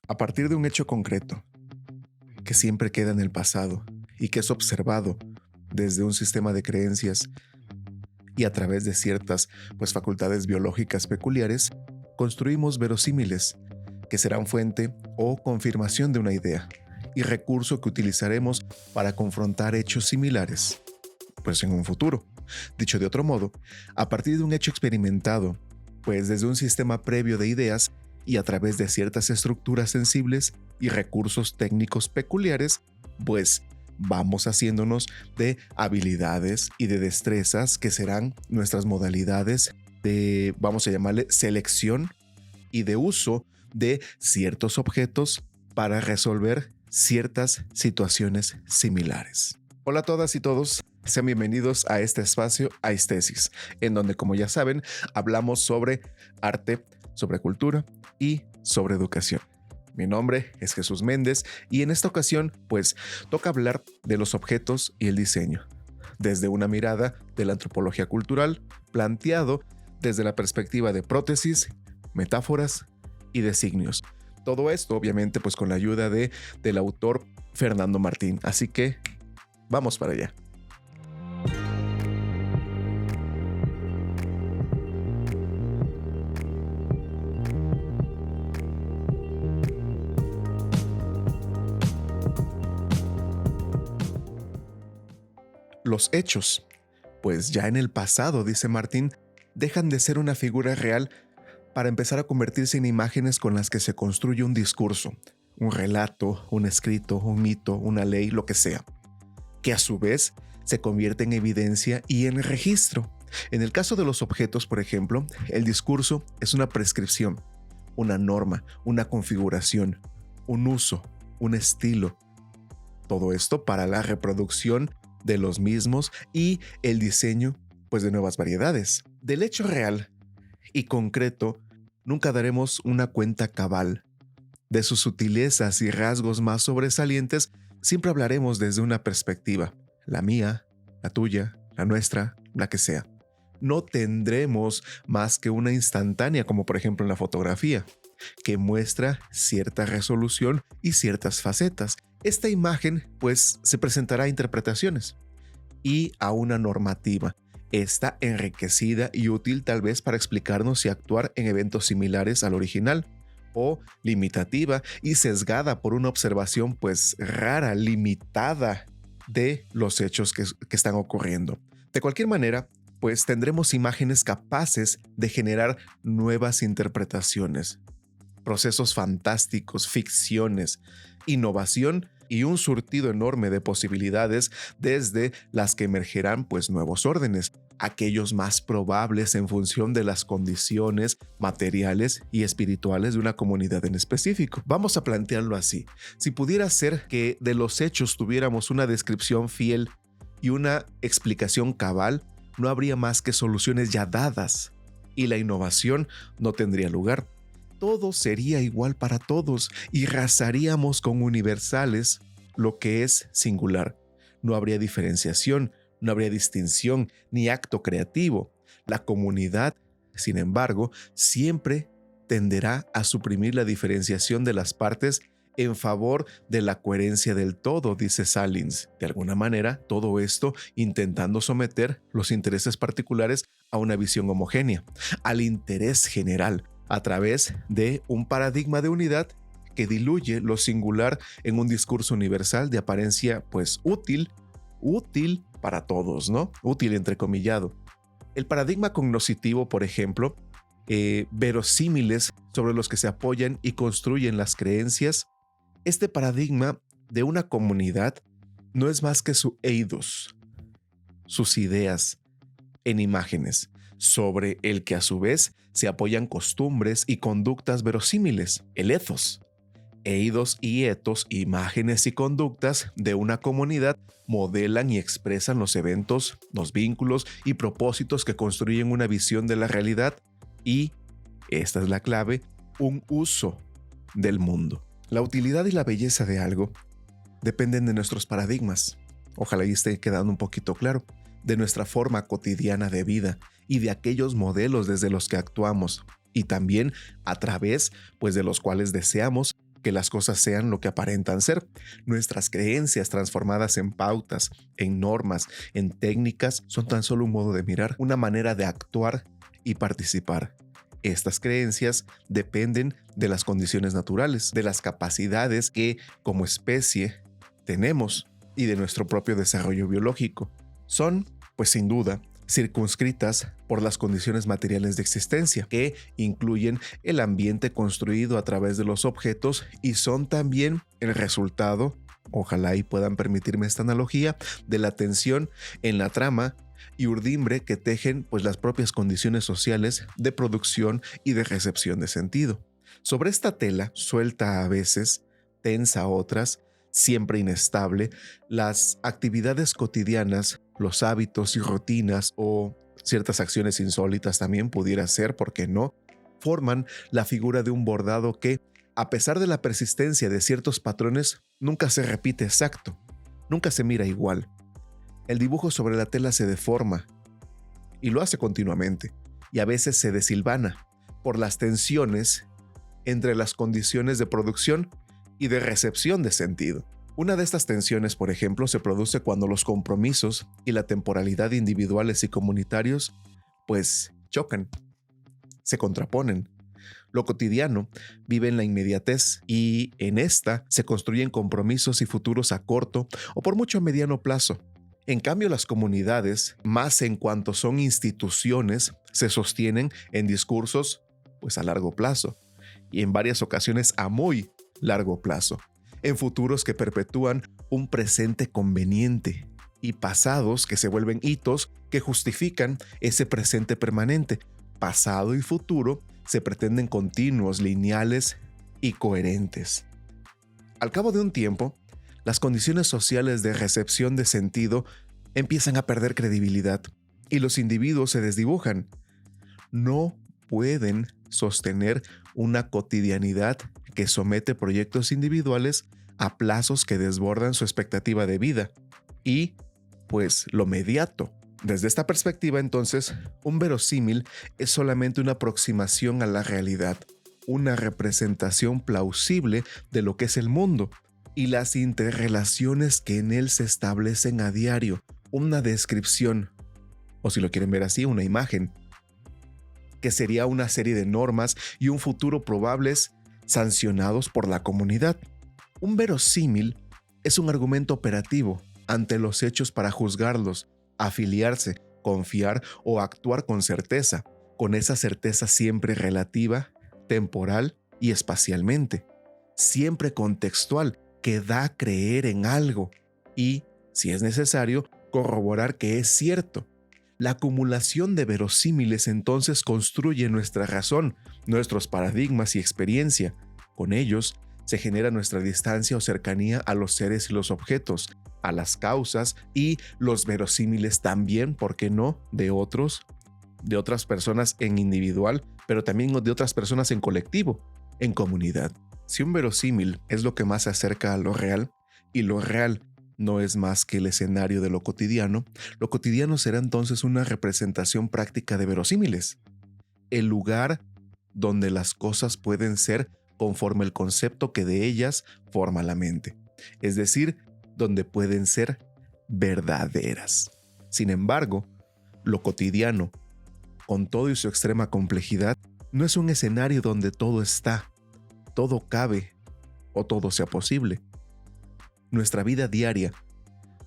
A partir de un hecho concreto, que siempre queda en el pasado y que es observado desde un sistema de creencias y a través de ciertas facultades biológicas peculiares, construimos verosímiles que serán fuente o confirmación de una idea y recurso que utilizaremos para confrontar hechos similares, en un futuro. Dicho de otro modo, a partir de un hecho experimentado, desde un sistema previo de ideas y a través de ciertas estructuras sensibles y recursos técnicos peculiares, vamos haciéndonos de habilidades y de destrezas que serán nuestras modalidades de, vamos a llamarle, selección y de uso de ciertos objetos para resolver ciertas situaciones similares. Hola a todas y todos, sean bienvenidos a este espacio Aistesis, en donde, como ya saben, hablamos sobre arte, sobre cultura y sobre educación. Mi nombre es Jesús Méndez y en esta ocasión, toca hablar de los objetos y el diseño, desde una mirada de la antropología cultural, planteado desde la perspectiva de prótesis, metáforas y designios. Todo esto, obviamente, con la ayuda del autor Fernando Martín. Así que, vamos para allá. Los hechos, ya en el pasado, dice Martín, dejan de ser una figura real para empezar a convertirse en imágenes con las que se construye un discurso, un relato, un escrito, un mito, una ley, lo que sea, que a su vez se convierte en evidencia y en registro. En el caso de los objetos, por ejemplo, el discurso es una prescripción, una norma, una configuración, un uso, un estilo. Todo esto para la reproducción de los mismos y el diseño de nuevas variedades. Del hecho real y concreto nunca daremos una cuenta cabal. De sus sutilezas y rasgos más sobresalientes siempre hablaremos desde una perspectiva, la mía, la tuya, la nuestra, la que sea. No tendremos más que una instantánea, como por ejemplo en la fotografía, que muestra cierta resolución y ciertas facetas. Esta imagen se presentará a interpretaciones y a una normativa. Está enriquecida y útil tal vez para explicarnos y actuar en eventos similares al original, o limitativa y sesgada por una observación rara, limitada de los hechos que están ocurriendo. De cualquier manera, tendremos imágenes capaces de generar nuevas interpretaciones, procesos fantásticos, ficciones, innovación y un surtido enorme de posibilidades desde las que emergerán nuevos órdenes, aquellos más probables en función de las condiciones materiales y espirituales de una comunidad en específico. Vamos a plantearlo así. Si pudiera ser que de los hechos tuviéramos una descripción fiel y una explicación cabal, no habría más que soluciones ya dadas y la innovación no tendría lugar. Todo sería igual para todos y razaríamos con universales lo que es singular. No habría diferenciación, no habría distinción ni acto creativo. La comunidad, sin embargo, siempre tenderá a suprimir la diferenciación de las partes en favor de la coherencia del todo, dice Salins. De alguna manera, todo esto intentando someter los intereses particulares a una visión homogénea, al interés general, a través de un paradigma de unidad que diluye lo singular en un discurso universal de apariencia útil para todos, ¿no? Útil entrecomillado. El paradigma cognoscitivo, por ejemplo, verosímiles sobre los que se apoyan y construyen las creencias. Este paradigma de una comunidad no es más que su eidos, sus ideas en imágenes, sobre el que a su vez se apoyan costumbres y conductas verosímiles, el ethos. Eidos y etos, imágenes y conductas de una comunidad, modelan y expresan los eventos, los vínculos y propósitos que construyen una visión de la realidad y, esta es la clave, un uso del mundo. La utilidad y la belleza de algo dependen de nuestros paradigmas. Ojalá y esté quedando un poquito claro, de nuestra forma cotidiana de vida y de aquellos modelos desde los que actuamos y también a través de los cuales deseamos que las cosas sean lo que aparentan ser. Nuestras creencias transformadas en pautas, en normas, en técnicas, son tan solo un modo de mirar, una manera de actuar y participar. Estas creencias dependen de las condiciones naturales, de las capacidades que como especie tenemos y de nuestro propio desarrollo biológico. Son, pues sin duda, circunscritas por las condiciones materiales de existencia, que incluyen el ambiente construido a través de los objetos y son también el resultado, ojalá y puedan permitirme esta analogía, de la tensión en la trama y urdimbre que tejen pues las propias condiciones sociales de producción y de recepción de sentido. Sobre esta tela, suelta a veces, tensa a otras, siempre inestable, las actividades cotidianas, los hábitos y rutinas o ciertas acciones insólitas también pudiera ser, ¿por qué no?, forman la figura de un bordado que, a pesar de la persistencia de ciertos patrones, nunca se repite exacto, nunca se mira igual. El dibujo sobre la tela se deforma y lo hace continuamente y a veces se deshilvana por las tensiones entre las condiciones de producción y de recepción de sentido. Una de estas tensiones, por ejemplo, se produce cuando los compromisos y la temporalidad individuales y comunitarios pues chocan, se contraponen. Lo cotidiano vive en la inmediatez y en esta se construyen compromisos y futuros a corto o por mucho a mediano plazo. En cambio, las comunidades, más en cuanto son instituciones, se sostienen en discursos pues a largo plazo y en varias ocasiones a muy largo plazo, en futuros que perpetúan un presente conveniente y pasados que se vuelven hitos que justifican ese presente permanente. Pasado y futuro se pretenden continuos, lineales y coherentes. Al cabo de un tiempo, las condiciones sociales de recepción de sentido empiezan a perder credibilidad y los individuos se desdibujan. No pueden sostener una cotidianidad que somete proyectos individuales a plazos que desbordan su expectativa de vida y, pues, lo mediato. Desde esta perspectiva, entonces, un verosímil es solamente una aproximación a la realidad, una representación plausible de lo que es el mundo y las interrelaciones que en él se establecen a diario, una descripción, o si lo quieren ver así, una imagen, que sería una serie de normas y un futuro probables sancionados por la comunidad. Un verosímil es un argumento operativo ante los hechos para juzgarlos, afiliarse, confiar o actuar con certeza, con esa certeza siempre relativa, temporal y espacialmente, siempre contextual, que da a creer en algo y, si es necesario, corroborar que es cierto. La acumulación de verosímiles entonces construye nuestra razón, nuestros paradigmas y experiencia. Con ellos se genera nuestra distancia o cercanía a los seres y los objetos, a las causas y los verosímiles también, ¿por qué no?, de otras personas en individual, pero también de otras personas en colectivo, en comunidad. Si un verosímil es lo que más se acerca a lo real, y lo real no es más que el escenario de lo cotidiano será entonces una representación práctica de verosímiles, el lugar donde las cosas pueden ser conforme el concepto que de ellas forma la mente, es decir, donde pueden ser verdaderas. Sin embargo, lo cotidiano, con todo y su extrema complejidad, no es un escenario donde todo está, todo cabe o todo sea posible. Nuestra vida diaria,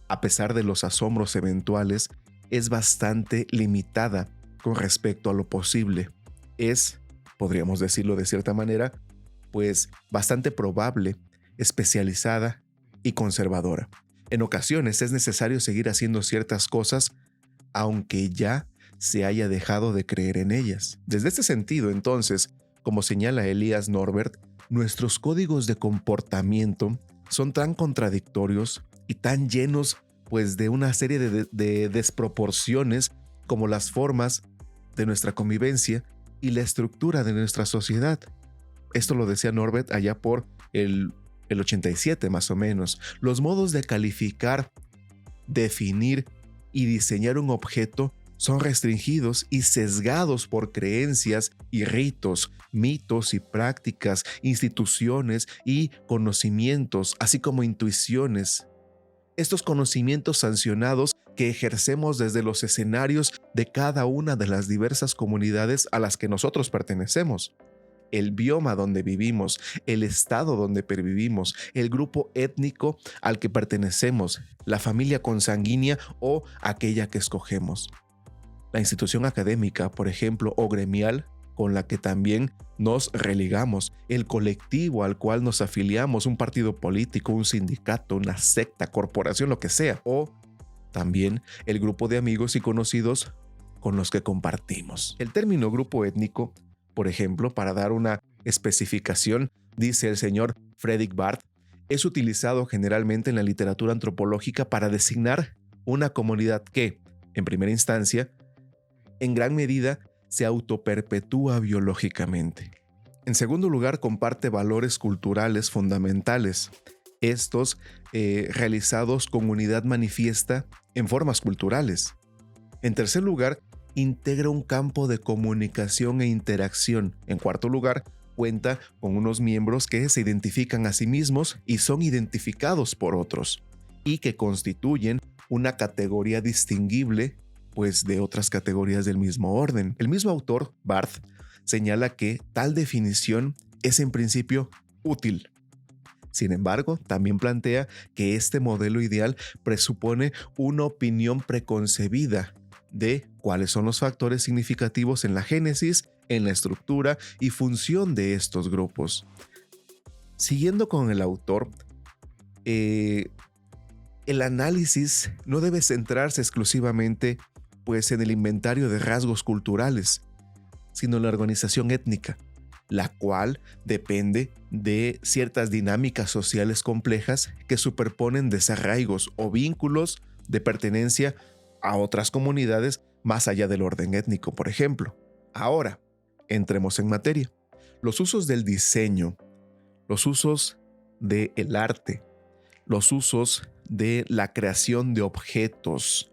a pesar de los asombros eventuales, es bastante limitada con respecto a lo posible. Es, podríamos decirlo de cierta manera, pues bastante probable, especializada y conservadora. En ocasiones es necesario seguir haciendo ciertas cosas aunque ya se haya dejado de creer en ellas. Desde este sentido, entonces, como señala Elias Norbert, nuestros códigos de comportamiento son tan contradictorios y tan llenos pues de una serie de desproporciones como las formas de nuestra convivencia y la estructura de nuestra sociedad. Esto lo decía Norbert allá por el 87 más o menos. Los modos de calificar, definir y diseñar un objeto son restringidos y sesgados por creencias y ritos, mitos y prácticas, instituciones y conocimientos, así como intuiciones. Estos conocimientos sancionados que ejercemos desde los escenarios de cada una de las diversas comunidades a las que nosotros pertenecemos. El bioma donde vivimos, el estado donde pervivimos, el grupo étnico al que pertenecemos, la familia consanguínea o aquella que escogemos. La institución académica, por ejemplo, o gremial, con la que también nos religamos, el colectivo al cual nos afiliamos, un partido político, un sindicato, una secta, corporación, lo que sea, o también el grupo de amigos y conocidos con los que compartimos. El término grupo étnico, por ejemplo, para dar una especificación, dice el señor Fredrik Barth, es utilizado generalmente en la literatura antropológica para designar una comunidad que, en primera instancia, en gran medida se autoperpetúa biológicamente. En segundo lugar, comparte valores culturales fundamentales, estos realizados con unidad manifiesta en formas culturales. En tercer lugar, integra un campo de comunicación e interacción. En cuarto lugar, cuenta con unos miembros que se identifican a sí mismos y son identificados por otros, y que constituyen una categoría distinguible pues de otras categorías del mismo orden. El mismo autor, Barth, señala que tal definición es en principio útil. Sin embargo, también plantea que este modelo ideal presupone una opinión preconcebida de cuáles son los factores significativos en la génesis, en la estructura y función de estos grupos. Siguiendo con el autor, el análisis no debe centrarse exclusivamente pues en el inventario de rasgos culturales, sino en la organización étnica, la cual depende de ciertas dinámicas sociales complejas que superponen desarraigos o vínculos de pertenencia a otras comunidades más allá del orden étnico, por ejemplo. Ahora, entremos en materia. Los usos del diseño, los usos del arte, los usos de la creación de objetos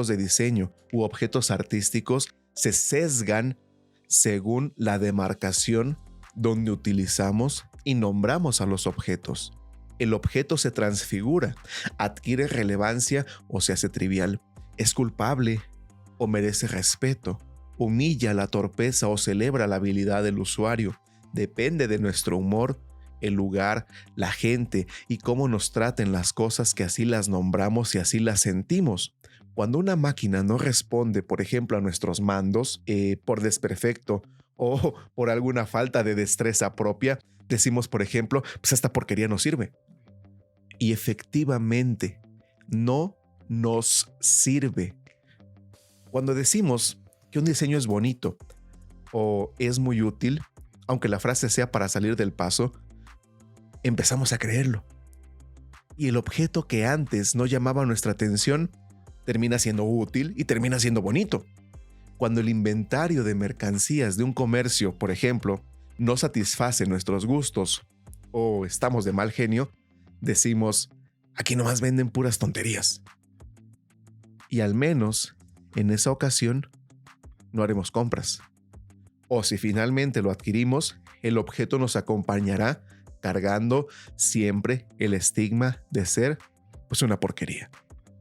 de diseño u objetos artísticos se sesgan según la demarcación donde utilizamos y nombramos a los objetos. El objeto se transfigura, adquiere relevancia o se hace trivial, es culpable o merece respeto, humilla la torpeza o celebra la habilidad del usuario. Depende de nuestro humor, el lugar, la gente y cómo nos traten las cosas que así las nombramos y así las sentimos. Cuando una máquina no responde, por ejemplo, a nuestros mandos por desperfecto o por alguna falta de destreza propia, decimos, por ejemplo, pues esta porquería no sirve. Y efectivamente, no nos sirve. Cuando decimos que un diseño es bonito o es muy útil, aunque la frase sea para salir del paso, empezamos a creerlo. Y el objeto que antes no llamaba nuestra atención termina siendo útil y termina siendo bonito. Cuando el inventario de mercancías de un comercio, por ejemplo, no satisface nuestros gustos o estamos de mal genio, decimos, aquí nomás venden puras tonterías. Y al menos, en esa ocasión, no haremos compras. O si finalmente lo adquirimos, el objeto nos acompañará cargando siempre el estigma de ser pues una porquería.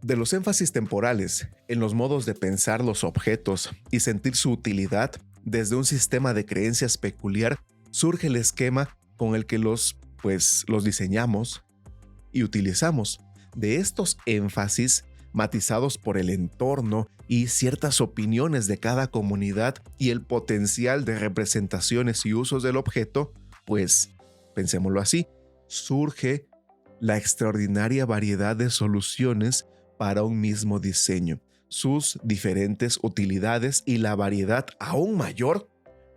De los énfasis temporales en los modos de pensar los objetos y sentir su utilidad desde un sistema de creencias peculiar, surge el esquema con el que los diseñamos y utilizamos. De estos énfasis matizados por el entorno y ciertas opiniones de cada comunidad y el potencial de representaciones y usos del objeto, pues, pensémoslo así, surge la extraordinaria variedad de soluciones para un mismo diseño, sus diferentes utilidades y la variedad aún mayor,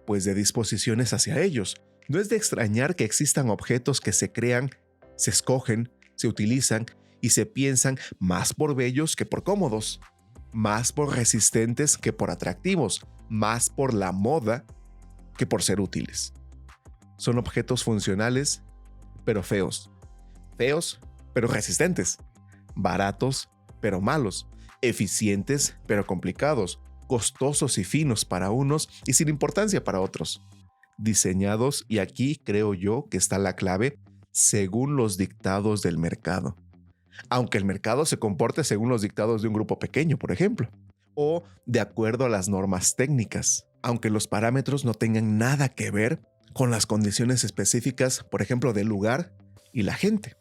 pues de disposiciones hacia ellos. No es de extrañar que existan objetos que se crean, se escogen, se utilizan y se piensan más por bellos que por cómodos, más por resistentes que por atractivos, más por la moda que por ser útiles. Son objetos funcionales, pero feos. Feos, pero resistentes. Baratos, pero malos. eficientes pero complicados, costosos y finos para unos y sin importancia para otros. Diseñados, y aquí creo yo que está la clave, según los dictados del mercado. Aunque el mercado se comporte según los dictados de un grupo pequeño, por ejemplo, o de acuerdo a las normas técnicas, aunque los parámetros no tengan nada que ver con las condiciones específicas, por ejemplo, del lugar y la gente.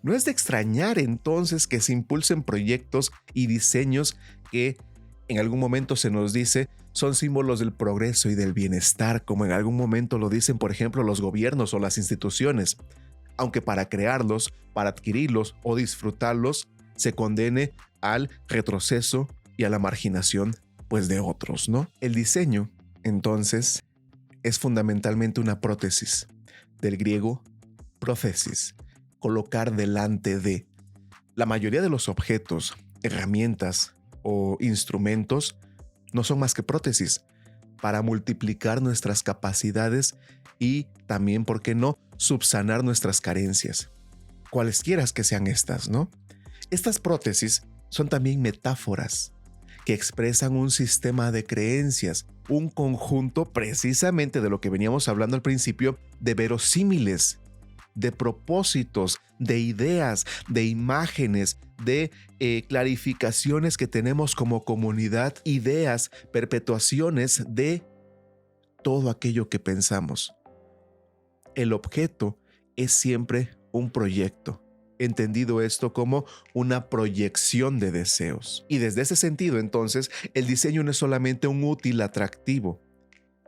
No es de extrañar entonces que se impulsen proyectos y diseños que en algún momento se nos dice son símbolos del progreso y del bienestar, como en algún momento lo dicen, por ejemplo, los gobiernos o las instituciones, aunque para crearlos, para adquirirlos o disfrutarlos, se condene al retroceso y a la marginación, pues, de otros, ¿no? El diseño, entonces, es fundamentalmente una prótesis, del griego prótesis, colocar delante de. La mayoría de los objetos, herramientas o instrumentos no son más que prótesis para multiplicar nuestras capacidades y también, ¿por qué no?, subsanar nuestras carencias, cualesquiera que sean estas, ¿no? Estas prótesis son también metáforas que expresan un sistema de creencias, un conjunto precisamente de lo que veníamos hablando al principio, de verosímiles, de propósitos, de ideas, de imágenes, de clarificaciones que tenemos como comunidad, ideas, perpetuaciones de todo aquello que pensamos. El objeto es siempre un proyecto, entendido esto como una proyección de deseos. Y desde ese sentido, entonces, el diseño no es solamente un útil atractivo.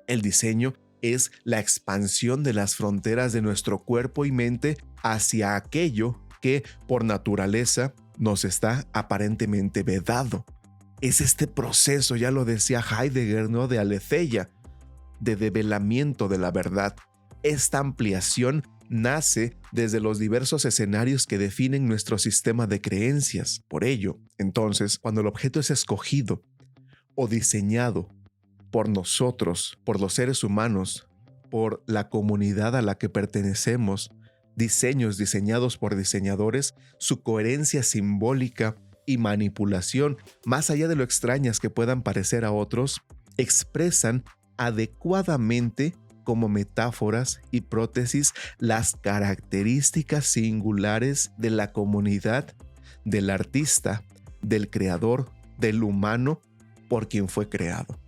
El diseño es la expansión de las fronteras de nuestro cuerpo y mente hacia aquello que, por naturaleza, nos está aparentemente vedado. Es este proceso, ya lo decía Heidegger, ¿no?, de aletheia, de develamiento de la verdad. Esta ampliación nace desde los diversos escenarios que definen nuestro sistema de creencias. Por ello, entonces, cuando el objeto es escogido o diseñado por nosotros, por los seres humanos, por la comunidad a la que pertenecemos, diseños diseñados por diseñadores, su coherencia simbólica y manipulación, más allá de lo extrañas que puedan parecer a otros, expresan adecuadamente como metáforas y prótesis las características singulares de la comunidad, del artista, del creador, del humano por quien fue creado.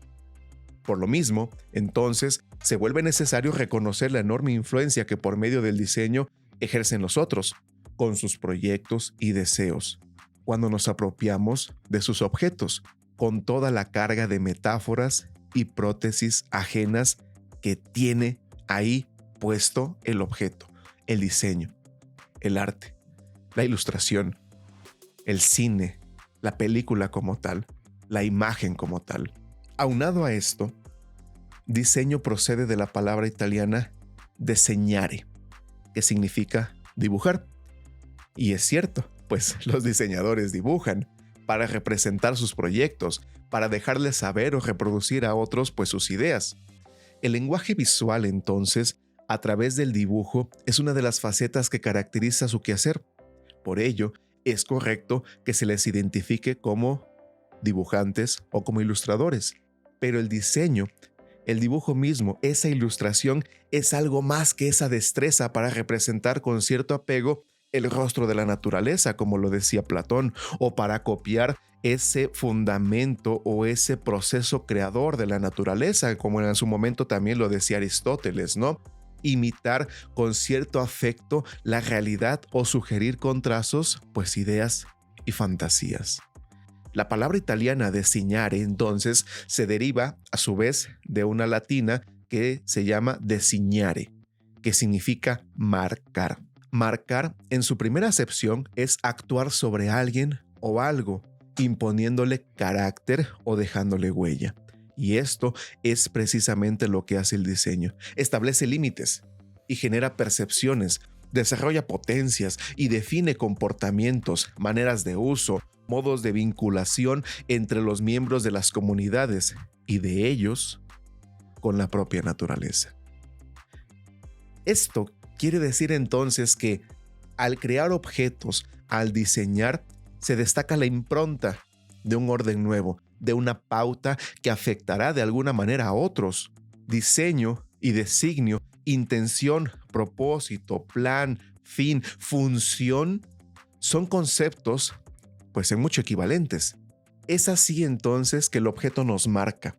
Por lo mismo, entonces, se vuelve necesario reconocer la enorme influencia que por medio del diseño ejercen los otros, con sus proyectos y deseos, cuando nos apropiamos de sus objetos, con toda la carga de metáforas y prótesis ajenas que tiene ahí puesto el objeto, el diseño, el arte, la ilustración, el cine, la película como tal, la imagen como tal. Aunado a esto, diseño procede de la palabra italiana disegnare, que significa dibujar. Y es cierto, pues los diseñadores dibujan para representar sus proyectos, para dejarles saber o reproducir a otros pues sus ideas. El lenguaje visual, entonces, a través del dibujo, es una de las facetas que caracteriza su quehacer. Por ello, es correcto que se les identifique como dibujantes o como ilustradores. Pero el diseño, el dibujo mismo, esa ilustración, es algo más que esa destreza para representar con cierto apego el rostro de la naturaleza, como lo decía Platón, o para copiar ese fundamento o ese proceso creador de la naturaleza, como en su momento también lo decía Aristóteles, ¿no? Imitar con cierto afecto la realidad o sugerir con trazos, pues, ideas y fantasías. La palabra italiana designare, entonces, se deriva, a su vez, de una latina que se llama designare, que significa marcar. Marcar, en su primera acepción, es actuar sobre alguien o algo, imponiéndole carácter o dejándole huella. Y esto es precisamente lo que hace el diseño. Establece límites y genera percepciones, desarrolla potencias y define comportamientos, maneras de uso, modos de vinculación entre los miembros de las comunidades y de ellos con la propia naturaleza. Esto quiere decir entonces que al crear objetos, al diseñar, se destaca la impronta de un orden nuevo, de una pauta que afectará de alguna manera a otros. Diseño y designio, intención, propósito, plan, fin, función, son conceptos, pues en mucho equivalentes. Es así entonces que el objeto nos marca.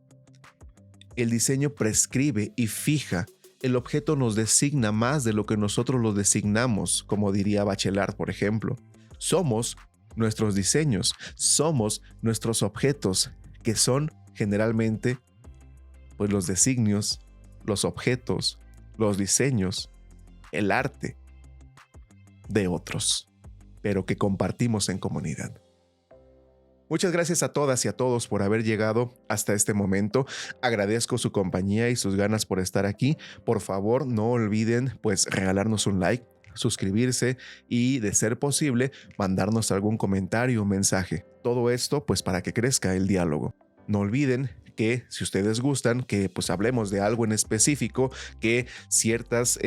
El diseño prescribe y fija. El objeto nos designa más de lo que nosotros lo designamos, como diría Bachelard, por ejemplo. Somos nuestros diseños, somos nuestros objetos, que son generalmente pues los designios, los objetos, los diseños, el arte de otros, pero que compartimos en comunidad. Muchas gracias a todas y a todos por haber llegado hasta este momento. Agradezco su compañía y sus ganas por estar aquí. Por favor, no olviden pues regalarnos un like, suscribirse y, de ser posible, mandarnos algún comentario o mensaje. Todo esto pues para que crezca el diálogo. No olviden que si ustedes gustan que pues hablemos de algo en específico, que ciertas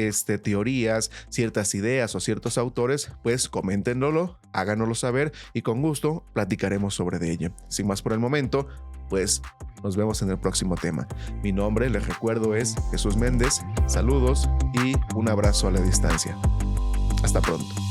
teorías, ciertas ideas o ciertos autores, pues coméntenoslo, háganoslo saber y con gusto platicaremos sobre ello. Sin más por el momento, pues nos vemos en el próximo tema. Mi nombre, les recuerdo, es Jesús Méndez. Saludos y un abrazo a la distancia. Hasta pronto.